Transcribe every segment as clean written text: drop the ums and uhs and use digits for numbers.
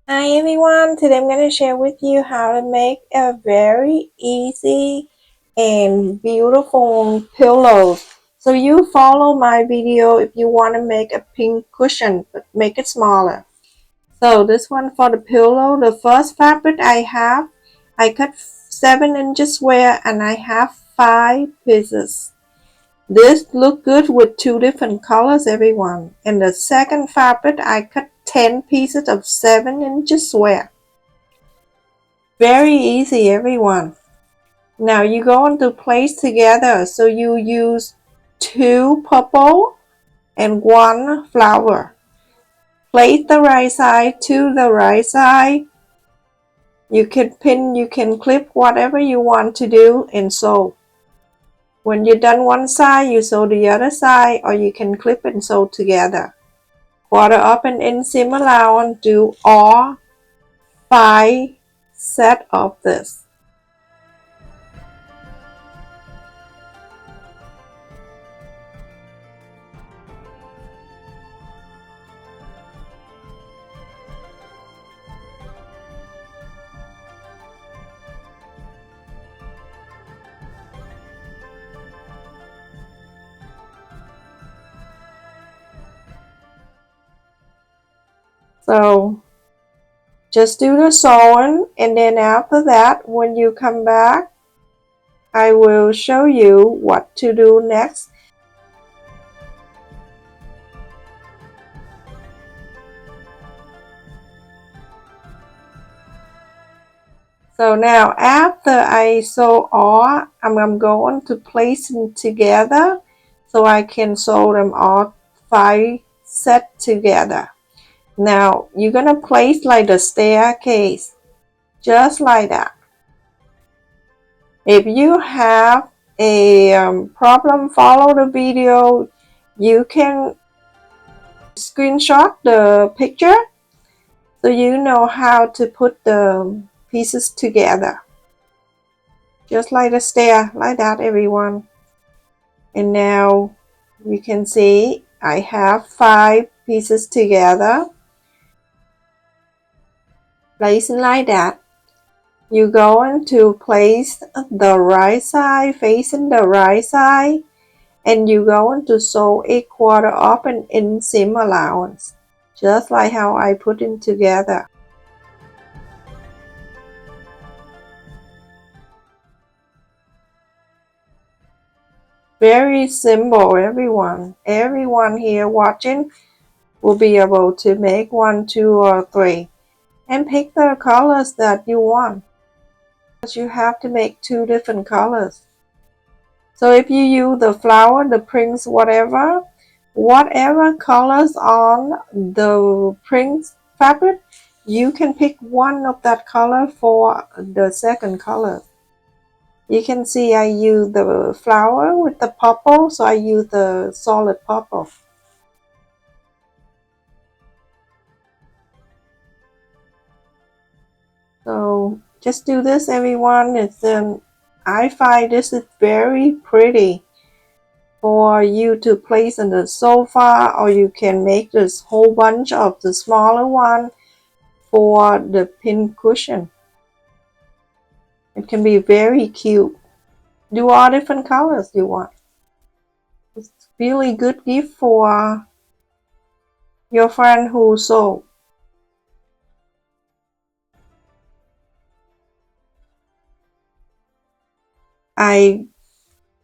Hi everyone, today I'm going to share with you how to make a very easy and beautiful pillow. So you follow my video if you want to make a pink cushion, but make it smaller. So this one for the pillow, the first fabric I cut 7 inches square and I have 5 pieces. This look good with 2 different colors everyone. And the second fabric I cut 10 pieces of 7 inches square. Very easy everyone. Now you're going to place together, so you use 2 purple and 1 flower. Place the right side to the right side. You can pin, you can clip, whatever you want to do and sew. When you're done one side, you sew the other side, or you can clip and sew together. Quarter up and inseam allowance, do all 5 sets of this. So just do the sewing, and then after that, when you come back, I will show you what to do next. So now after I sew all, I'm going to place them together so I can sew them all 5 set together. Now you're gonna place like the staircase, just like that. If you have a problem, follow the video. You can screenshot the picture so you know how to put the pieces together. Just like the stair, like that everyone. And now you can see I have 5 pieces together. Placing like that. You're going to place the right side facing the right side, and you're going to sew a quarter up and inseam allowance, just like how I put it together. Very simple everyone. Everyone here watching will be able to make 1, 2, or 3, and pick the colors that you want. You have to make 2 different colors. So if you use the flower, the prints, whatever colors on the print fabric, you can pick one of that color for the second color. You can see I use the flower with the purple, so I use the solid purple. So just do this everyone. I find this is very pretty for you to place on the sofa, or you can make this whole bunch of the smaller one for the pincushion. It can be very cute. Do all different colors you want. It's really good gift for your friend who sew. I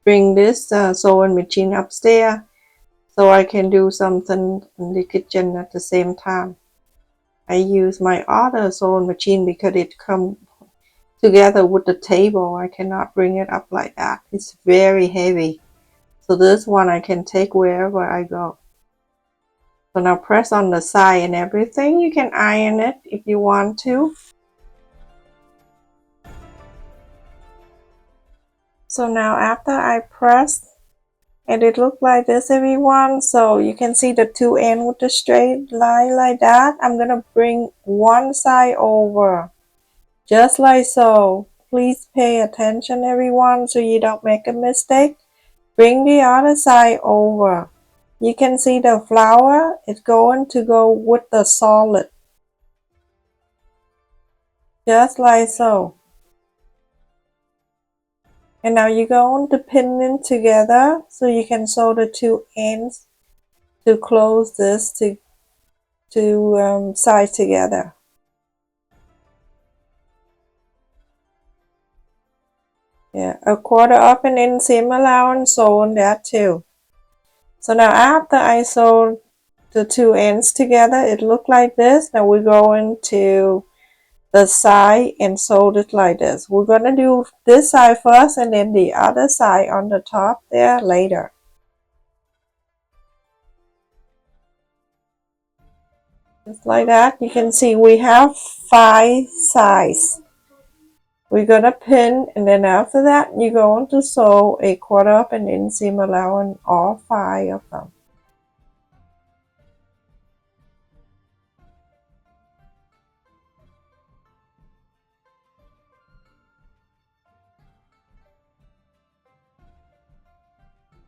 bring this sewing machine upstairs so I can do something in the kitchen at the same time. I use my other sewing machine because it comes together with the table. I cannot bring it up like that. It's very heavy. So this one I can take wherever I go. So now press on the side and everything. You can iron it if you want to. So now after I press, and it looked like this everyone, so you can see the 2 ends with the straight line like that. I'm gonna bring one side over, just like so. Please pay attention everyone so you don't make a mistake. Bring the other side over. You can see the flower is going to go with the solid. just like so. And now you're going to pin them together so you can sew the two ends to close this to side together. Yeah, a quarter up and inseam allowance, sew on that too. So now after I sewed the two ends together, it looked like this. Now we're going to the side and sew it like this. We're gonna do this side first and then the other side on the top there later. Just like that. You can see we have 5 sides. We're gonna pin, and then after that you're going to sew a quarter up and inseam allowance all 5 of them.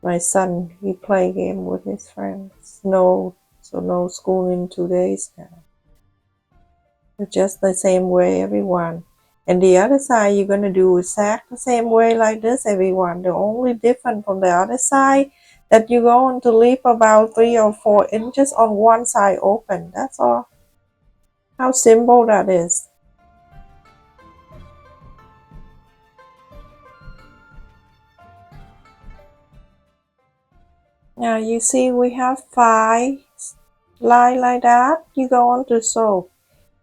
My son, he play game with his friends. No, so no school in 2 days now. It's just the same way, everyone. And the other side, you're gonna do exactly the same way like this, everyone. The only difference from the other side that you're going to leave about 3 or 4 inches on one side open. That's all. How simple that is. Now you see we have 5 lines like that. You're going to sew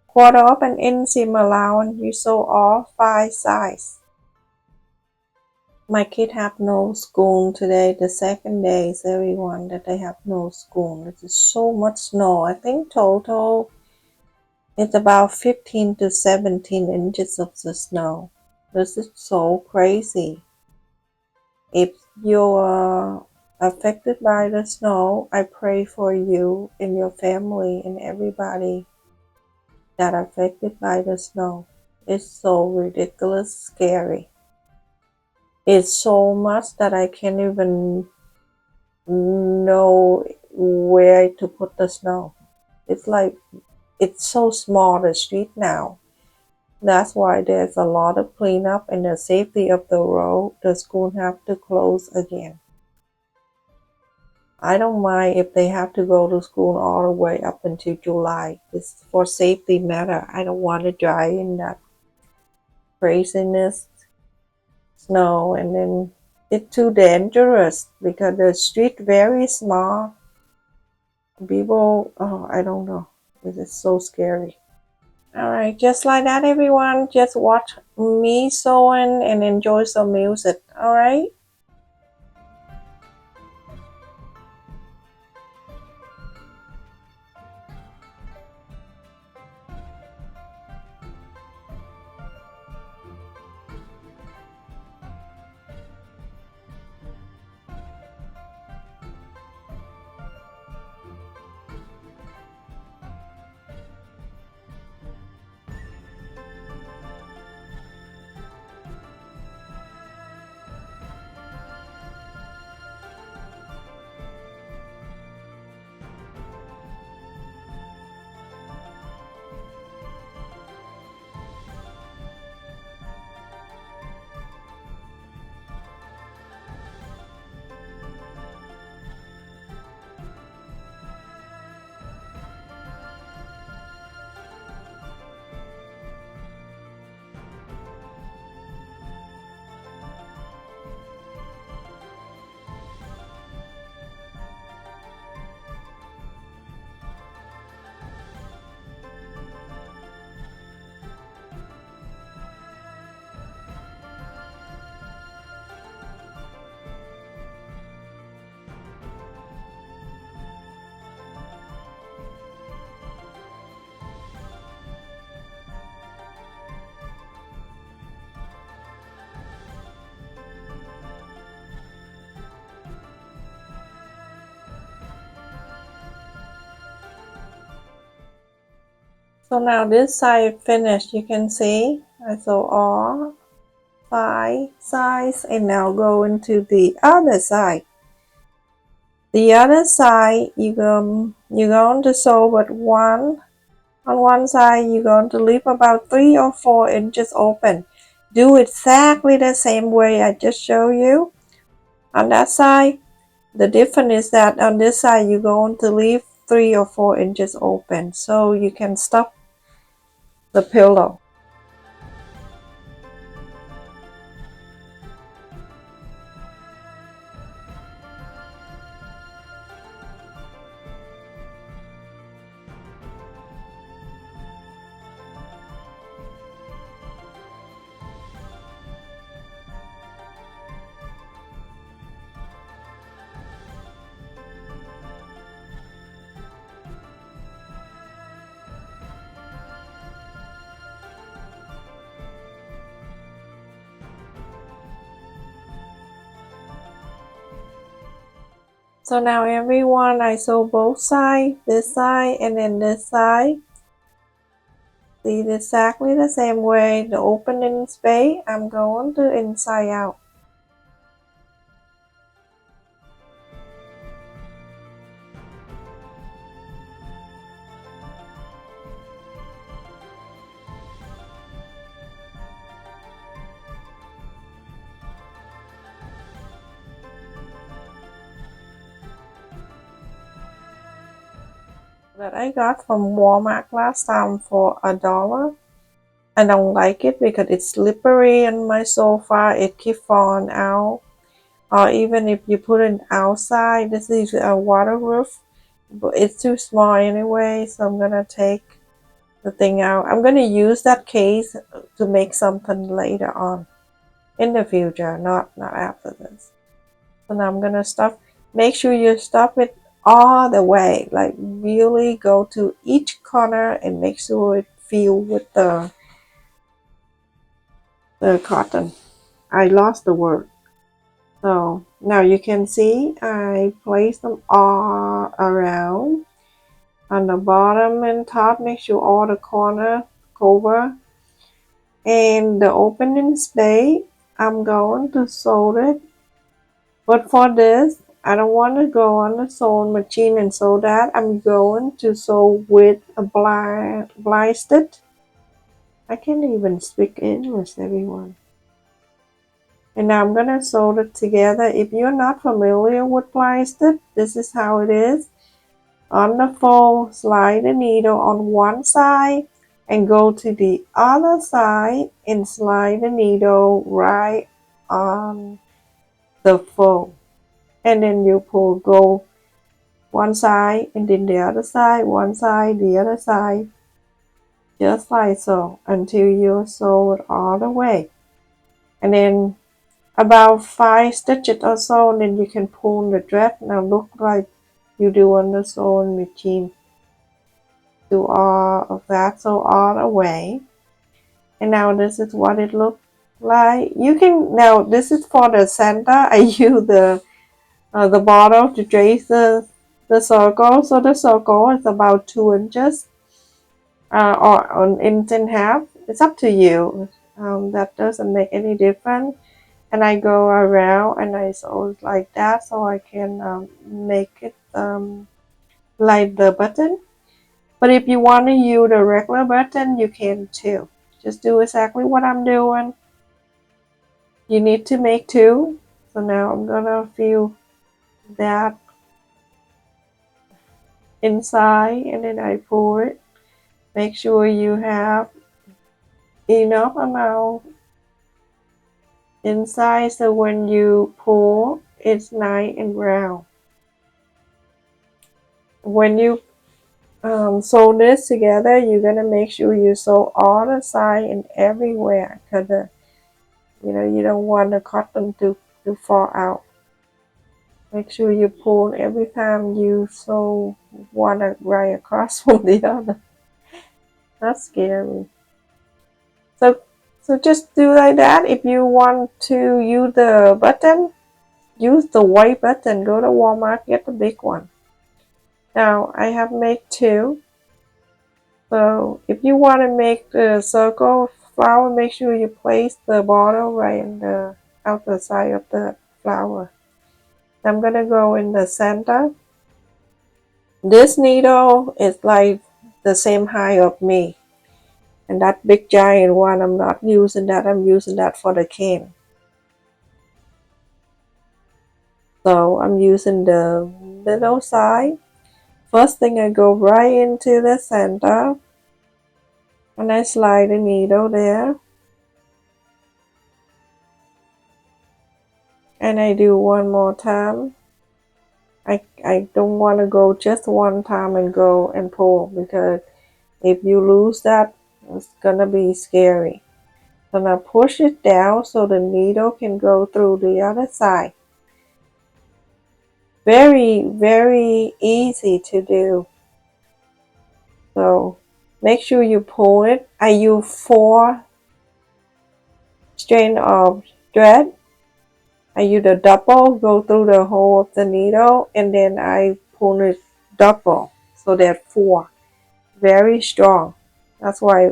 quarter up and inseam allowance. You sew all 5 sides. My kid have no school today. The second day is everyone that they have no school. It is so much snow. I think total it's about 15 to 17 inches of the snow. This is so crazy. If you're affected by the snow, I pray for you and your family and everybody that are affected by the snow. It's so ridiculous, scary. It's so much that I can't even know where to put the snow. It's like it's so small the street now. That's why there's a lot of cleanup and the safety of the road. The school have to close again. I don't mind if they have to go to school all the way up until July. It's for safety matter. I don't want to drive in that craziness snow, and then it's too dangerous because the street very small. People, oh, I don't know. It is so scary. Alright, just like that, everyone. Just watch me sewing and enjoy some music. Alright? So now this side finished. You can see I sew all 5 sides and now go into the other side. The other side you're going to sew with one On one side, you're going to leave about 3 or 4 inches open. Do exactly the same way I just showed you. On that side, the difference is that on this side, you're going to leave 3 or 4 inches open so you can stuff the pillow. So now everyone, I sew both sides, this side and then this side. See it exactly the same way. The opening space, I'm going to inside out. That I got from Walmart last time for $1. I don't like it because it's slippery on my sofa. It keeps falling out. Or even if you put it outside, this is a waterproof, but it's too small anyway. So I'm gonna take the thing out. I'm gonna use that case to make something later on in the future, not after this. So now I'm gonna stuff. Make sure you stuff it all the way, like really go to each corner and make sure it filled with the cotton. I lost the word. So now you can see I place them all around on the bottom and top. Make sure all the corner cover, and the opening space I'm going to sew it. But for this, I don't want to go on the sewing machine and sew that. I'm going to sew with a blind stitch. I can't even speak English, everyone. And now I'm gonna sew it together. If you're not familiar with blind stitch, this is how it is. On the fold, slide the needle on one side and go to the other side and slide the needle right on the fold. And then you pull, go one side and then the other side, one side, the other side, just like so until you sew it all the way. And then about 5 stitches or so, and then you can pull the thread. Now look like you do on the sewing machine. Do all of that, sew all the way. And now this is what it looks like. You can, now this is for the center. I use the bottom to trace the circle. So the circle is about 2 inches or an inch and a half. It's up to you. That doesn't make any difference. And I go around and I sew it like that so I can make it like the button. But if you want to use the regular button, you can too. Just do exactly what I'm doing. You need to make 2. So now I'm gonna fill that inside and then I pull it. Make sure you have enough amount inside so when you pull, it's nice and round. When you sew this together, you're gonna make sure you sew all the side and everywhere because you don't want the cotton to fall out. Make sure you pull every time you sew one right across from the other. That's scary. So just do like that. If you want to use the button, use the white button. Go to Walmart, get the big one. Now I have made 2. So if you want to make the circle flower, make sure you place the bottle right in the outer side of the flower. I'm gonna go in the center. This needle is like the same height of me. And that big giant one, I'm not using that. I'm using that for the cane. So I'm using the middle side. First thing, I go right into the center and I slide the needle there. And I do one more time. I don't want to go just one time and go and pull, because if you lose that, it's gonna be scary. So now push it down so the needle can go through the other side. Very, very easy to do. So make sure you pull it. I use 4 strands of thread. I use a double, go through the hole of the needle, and then I pull it double, so that 4. Very strong. That's why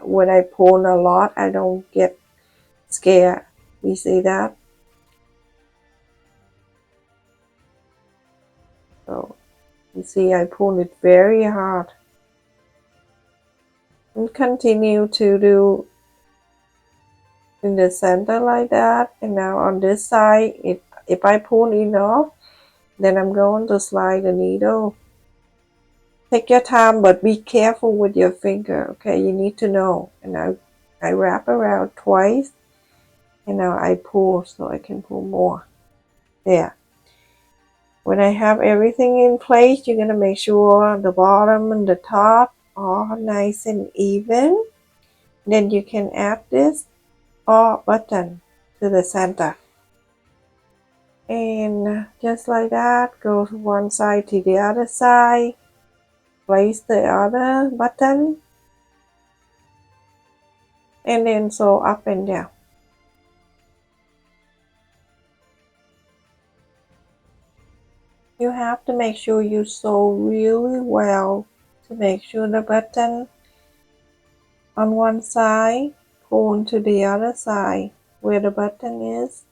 when I pull a lot, I don't get scared. You see that? So you see I pull it very hard. And continue to do in the center like that. And now on this side, if I pull enough, then I'm going to slide the needle. Take your time, but be careful with your finger, okay? You need to know. And I wrap around twice, and now I pull so I can pull more. There. When I have everything in place, you're going to make sure the bottom and the top are nice and even. Then you can add this button to the center. And just like that, go to one side to the other side. Place the other button. And then sew up and down. You have to make sure you sew really well to make sure the button on one side pull to the other side where the button is,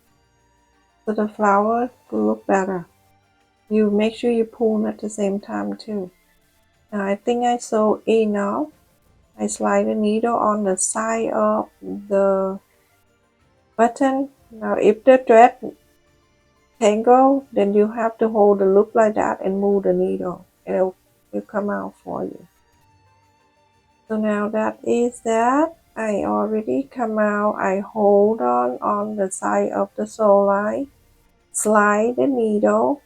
so the flower will look better. You make sure you pull at the same time too. Now I think I sew enough. I slide the needle on the side of the button. Now if the thread tangle, then you have to hold the loop like that and move the needle, and it will come out for you. So now that is that. I already come out. I hold on the side of the sew line, slide the needle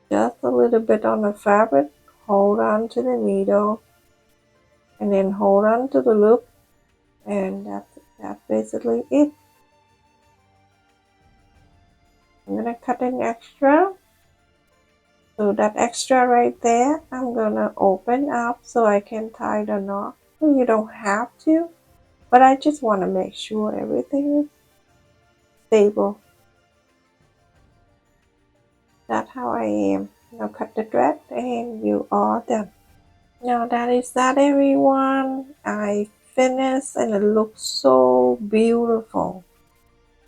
just a little bit on the fabric, hold on to the needle, and then hold on to the loop, and that's basically it. I'm gonna cut an extra. So that extra right there, I'm gonna open up so I can tie the knot. You don't have to, but I just want to make sure everything is stable. That's how I am. Now cut the thread and you are done. Now that is that, everyone. I finished and it looks so beautiful.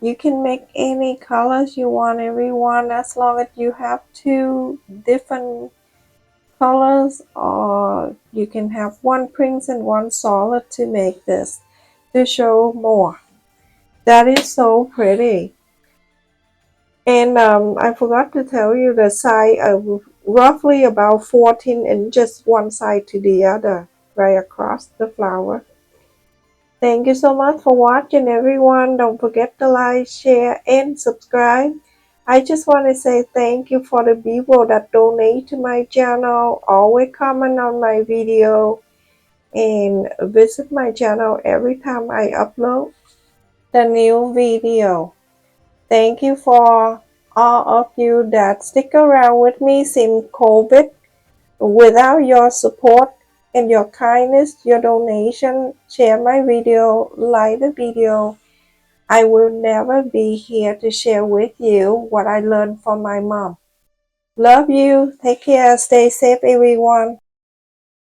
You can make any colors you want, everyone, as long as you have 2 different colors, or you can have 1 prints and 1 solid to make this, to show more. That is so pretty. And I forgot to tell you the side of roughly about 14 inches one side to the other, right across the flower. Thank you so much for watching, everyone. Don't forget to like, share, and subscribe. I just want to say thank you for the people that donate to my channel, always comment on my video, and visit my channel every time I upload the new video. Thank you for all of you that stick around with me since COVID. Without your support and your kindness, your donation, share my video, like the video, I will never be here to share with you what I learned from my mom. Love you. Take care. Stay safe, everyone.